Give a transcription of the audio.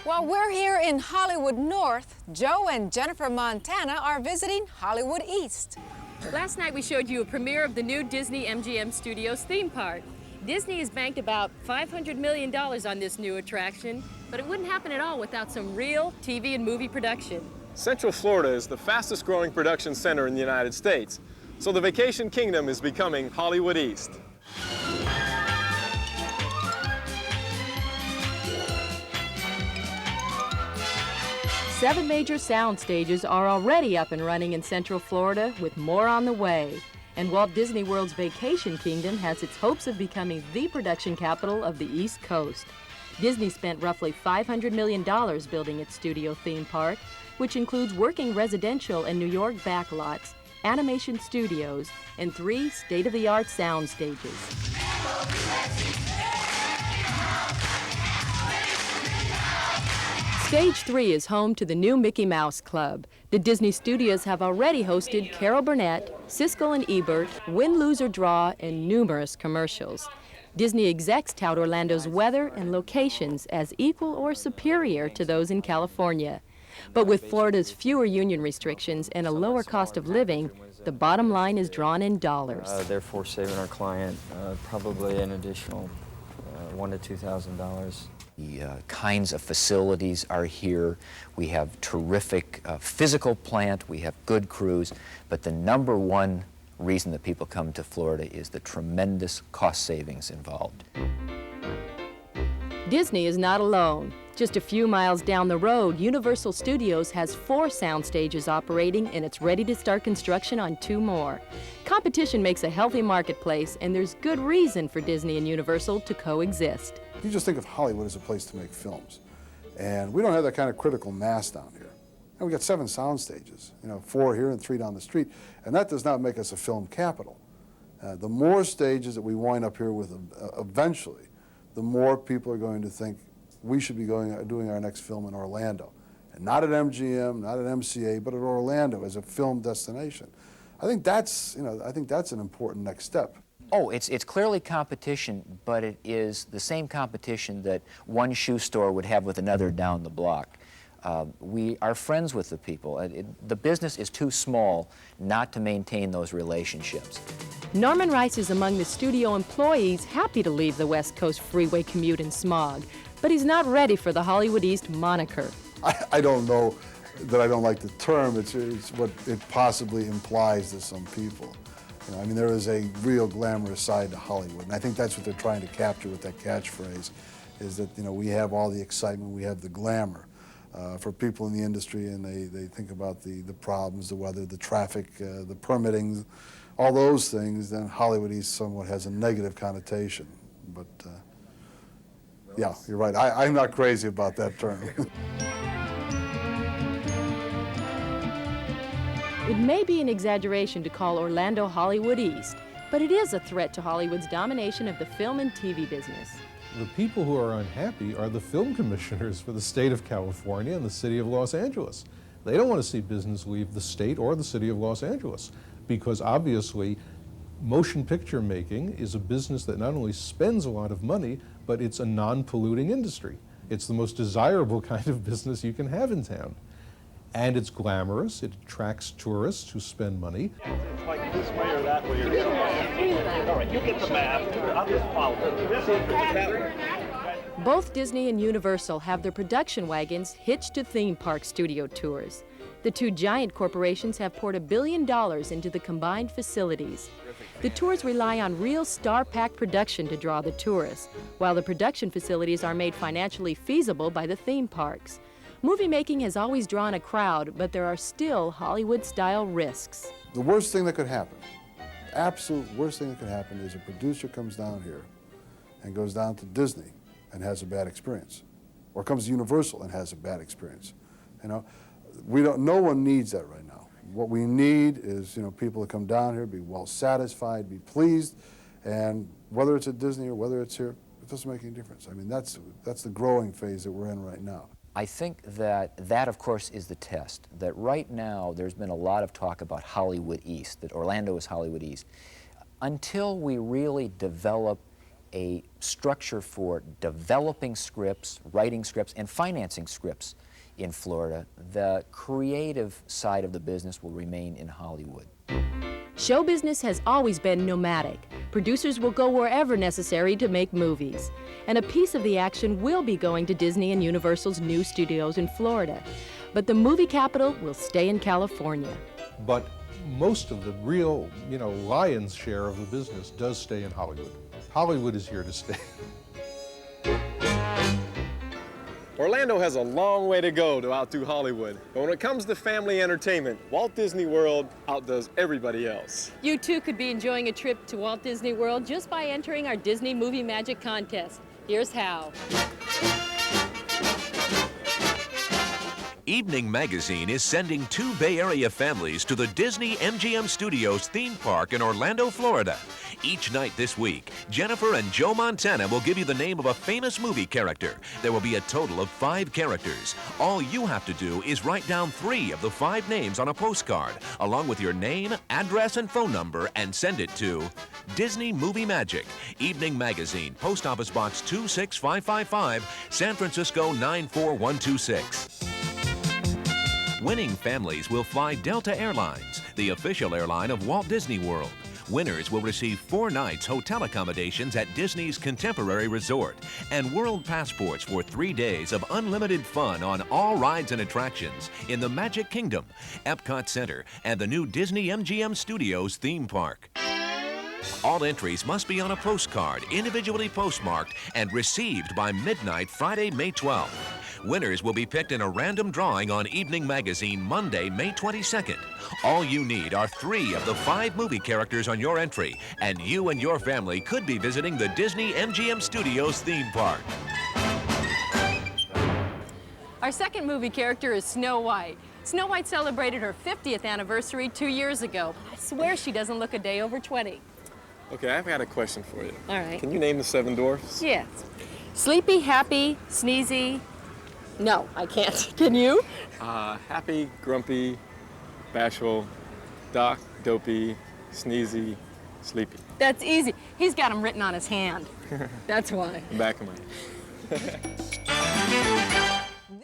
While we're here in Hollywood North, Joe and Jennifer Montana are visiting Hollywood East. Last night we showed you a premiere of the new Disney MGM Studios theme park. Disney has banked about $500 million on this new attraction, but it wouldn't happen at all without some real TV and movie production. Central Florida is the fastest growing production center in the United States, so the Vacation Kingdom is becoming Hollywood East. Seven major sound stages are already up and running in Central Florida, with more on the way. And Walt Disney World's Vacation Kingdom has its hopes of becoming the production capital of the East Coast. Disney spent roughly $500 million building its studio theme park, which includes working residential and New York backlots, animation studios, and 3 state-of-the-art sound stages. Stage 3 is home to the new Mickey Mouse Club. The Disney Studios have already hosted Carol Burnett, Siskel and Ebert, Win, Lose or Draw, and numerous commercials. Disney execs tout Orlando's weather and locations as equal or superior to those in California. But with Florida's fewer union restrictions and a lower cost of living, the bottom line is drawn in dollars. Therefore saving our client probably an additional $1,000 to $2,000. The kinds of facilities are here. We have terrific physical plant, we have good crews, but the number one reason that people come to Florida is the tremendous cost savings involved. Disney is not alone. Just a few miles down the road, Universal Studios has 4 sound stages operating, and it's ready to start construction on 2 more. Competition makes a healthy marketplace, and there's good reason for Disney and Universal to coexist. You just think of Hollywood as a place to make films, and we don't have that kind of critical mass down here. And we got 7 sound stages, 4 here and 3 down the street, and that does not make us a film capital. The more stages that we wind up here with eventually, the more people are going to think we should be doing our next film in Orlando, and not at MGM, not at MCA, but at Orlando as a film destination. I think that's an important next step. Oh, it's clearly competition, but it is the same competition that one shoe store would have with another down the block. We are friends with the people. The business is too small not to maintain those relationships. Norman Rice is among the studio employees happy to leave the West Coast freeway commute and smog, but he's not ready for the Hollywood East moniker. I don't know that I don't like the term. It's what it possibly implies to some people. I mean, there is a real glamorous side to Hollywood, and I think that's what they're trying to capture with that catchphrase, is that, we have all the excitement, we have the glamour. For people in the industry, and they think about the problems, the weather, the traffic, the permitting, all those things, then Hollywood East somewhat has a negative connotation. But yeah, you're right. I'm not crazy about that term. It may be an exaggeration to call Orlando Hollywood East, but it is a threat to Hollywood's domination of the film and TV business. The people who are unhappy are the film commissioners for the state of California and the city of Los Angeles. They don't want to see business leave the state or the city of Los Angeles, because obviously motion picture making is a business that not only spends a lot of money, but it's a non-polluting industry. It's the most desirable kind of business you can have in town. And it's glamorous, it attracts tourists who spend money. It's like this way or that way. All right, you get the map. I'll just follow it. Both Disney and Universal have their production wagons hitched to theme park studio tours. The 2 giant corporations have poured $1 billion into the combined facilities. The tours rely on real star-packed production to draw the tourists, while the production facilities are made financially feasible by the theme parks. Movie making has always drawn a crowd, but there are still Hollywood-style risks. The worst thing that could happen, absolute worst thing that could happen, is a producer comes down here and goes down to Disney and has a bad experience, or comes to Universal and has a bad experience. No one needs that right now. What we need is, people to come down here, be well satisfied, be pleased, and whether it's at Disney or whether it's here, it doesn't make any difference. I mean, that's the growing phase that we're in right now. I think that, of course, is the test. That right now, there's been a lot of talk about Hollywood East, that Orlando is Hollywood East. Until we really develop a structure for developing scripts, writing scripts, and financing scripts in Florida. The creative side of the business will remain in Hollywood. Show business has always been nomadic. Producers will go wherever necessary to make movies. And a piece of the action will be going to Disney and Universal's new studios in Florida. But the movie capital will stay in California. But most of the real, lion's share of the business does stay in Hollywood. Hollywood is here to stay. Orlando has a long way to go to outdo Hollywood, but when it comes to family entertainment, Walt Disney World outdoes everybody else. You too could be enjoying a trip to Walt Disney World just by entering our Disney Movie Magic contest. Here's how. Evening Magazine is sending 2 Bay Area families to the Disney MGM Studios theme park in Orlando, Florida. Each night this week, Jennifer and Joe Montana will give you the name of a famous movie character. There will be a total of 5 characters. All you have to do is write down 3 of the 5 names on a postcard, along with your name, address, and phone number, and send it to Disney Movie Magic, Evening Magazine, Post Office Box 26555, San Francisco 94126. Winning families will fly Delta Airlines, the official airline of Walt Disney World. Winners will receive 4 nights hotel accommodations at Disney's Contemporary Resort and world passports for 3 days of unlimited fun on all rides and attractions in the Magic Kingdom, Epcot Center, and the new Disney MGM Studios theme park. All entries must be on a postcard, individually postmarked, and received by midnight Friday, May 12th. Winners will be picked in a random drawing on Evening Magazine Monday, May 22nd. All you need are 3 of the 5 movie characters on your entry, and you and your family could be visiting the Disney MGM Studios theme park. Our second movie character is Snow White. Snow White celebrated her 50th anniversary 2 years ago. I swear she doesn't look a day over 20. Okay, I've got a question for you. All right. Can you name the 7 dwarfs? Yes. Sleepy, happy, sneezy. No, I can't. Can you? Happy, grumpy, bashful, Doc, dopey, sneezy, sleepy. That's easy. He's got them written on his hand. That's why. Back of mine.